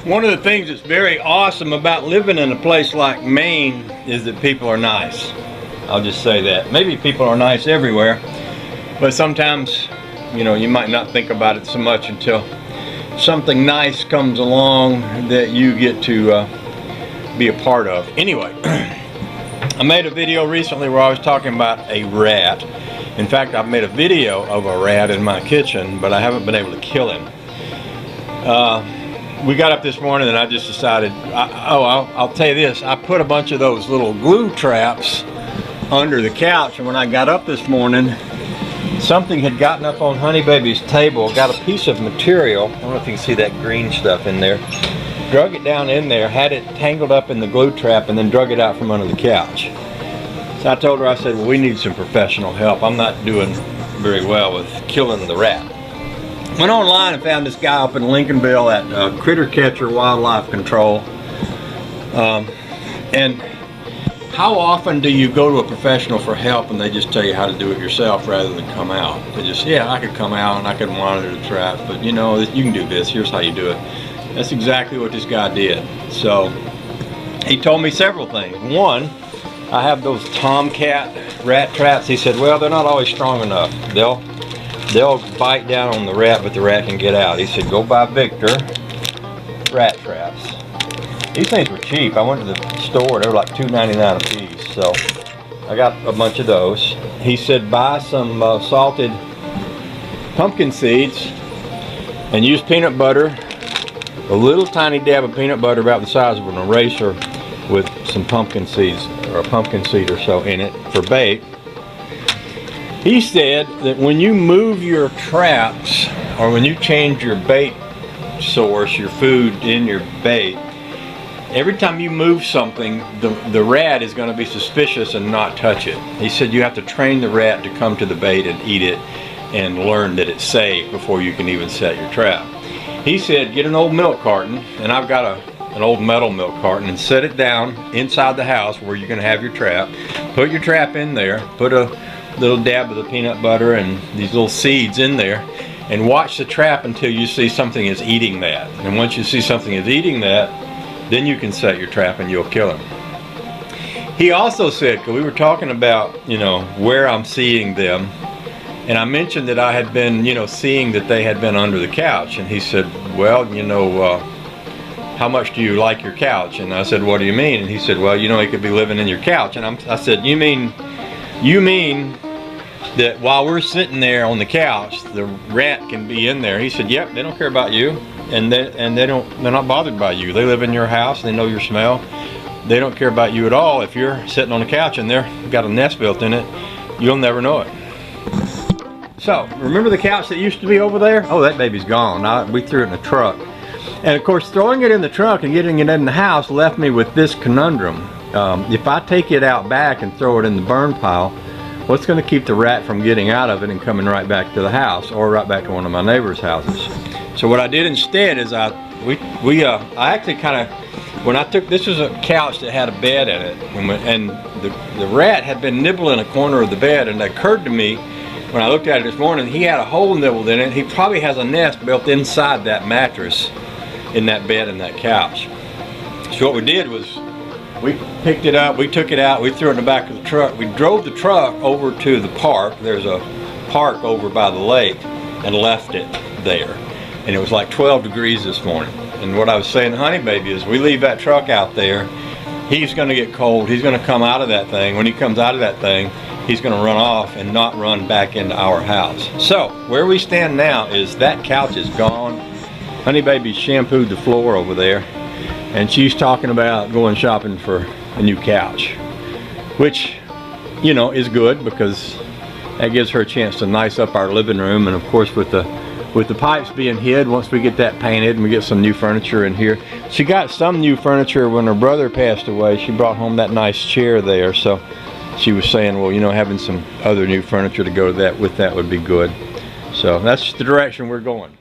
One of the things that's very awesome about living in a place like Maine is that people are nice. I'll just say that. Maybe people are nice everywhere, but sometimes, you know, you might not think about it so much until something nice comes along that you get to be a part of. Anyway, I made a video recently where I was talking about a rat. In fact, I've made a video of a rat in my kitchen, but I haven't been able to kill him. We got up this morning and I just decided, I'll tell you this, I put a bunch of those little glue traps under the couch, and when I got up this morning, something had gotten up on Honey Baby's table, got a piece of material, I don't know if you can see that green stuff in there, drug it down in there, had it tangled up in the glue trap, and then drug it out from under the couch. So I told her, I said, well, we need some professional help. I'm not doing very well with killing the rat. Went online and found this guy up in Lincolnville at Critter Catcher Wildlife Control. And how often do you go to a professional for help and they just tell you how to do it yourself rather than come out? They just, yeah, I could come out and I could monitor the traps, but you know, you can do this, here's how you do it. That's exactly what this guy did. So he told me several things. One, I have those tomcat rat traps. He said, well, they're not always strong enough. They'll bite down on the rat, but the rat can get out. He said, go buy Victor rat traps. These things were cheap. I went to the store, they were like $2.99 a piece. So I got a bunch of those. He said, buy some salted pumpkin seeds and use peanut butter, a little tiny dab of peanut butter about the size of an eraser with some pumpkin seeds or a pumpkin seed or so in it for bait. He said that when you move your traps or when you change your bait source, your food in your bait, every time you move something, the rat is going to be suspicious and not touch it. He said you have to train the rat to come to the bait and eat it and learn that it's safe before you can even set your trap. He said get an old milk carton, and I've got an old metal milk carton, and set it down inside the house where you're going to have your trap. Put your trap in there, put a little dab of the peanut butter and these little seeds in there, and watch the trap until you see something is eating that. And once you see something is eating that, then you can set your trap and you'll kill him. He also said, because we were talking about, you know, where I'm seeing them, and I mentioned that I had been, you know, seeing that they had been under the couch, and he said, well, you know, how much do you like your couch? And I said, what do you mean? And he said, well, you know, he could be living in your couch. And I said, you mean that while we're sitting there on the couch, the rat can be in there? He said, yep, they don't care about you, and they're not bothered by you. They live in your house, they know your smell. They don't care about you at all. If you're sitting on the couch and they've got a nest built in it, you'll never know it. So, remember the couch that used to be over there? Oh, that baby's gone. We threw it in the truck. And of course, throwing it in the truck and getting it in the house left me with this conundrum. If I take it out back and throw it in the burn pile, what's going to keep the rat from getting out of it and coming right back to the house or right back to one of my neighbor's houses? So what I did instead is I actually kind of, when I took, this was a couch that had a bed in it, and the rat had been nibbling a corner of the bed, and it occurred to me when I looked at it this morning, he had a hole nibbled in it. He probably has a nest built inside that mattress in that bed and that couch. So what we did was we picked it up, we took it out, we threw it in the back of the truck. We drove the truck over to the park. There's a park over by the lake, and left it there. And it was like 12 degrees this morning. And what I was saying to Honey Baby is, we leave that truck out there, he's going to get cold, he's going to come out of that thing. When he comes out of that thing, he's going to run off and not run back into our house. So where we stand now is that couch is gone. Honey Baby shampooed the floor over there, and she's talking about going shopping for a new couch, which, you know, is good because that gives her a chance to nice up our living room. And of course, with the pipes being hid, once we get that painted and we get some new furniture in here. She got some new furniture when her brother passed away. She brought home that nice chair there, so she was saying, well, you know, having some other new furniture to go with that would be good. So that's the direction we're going.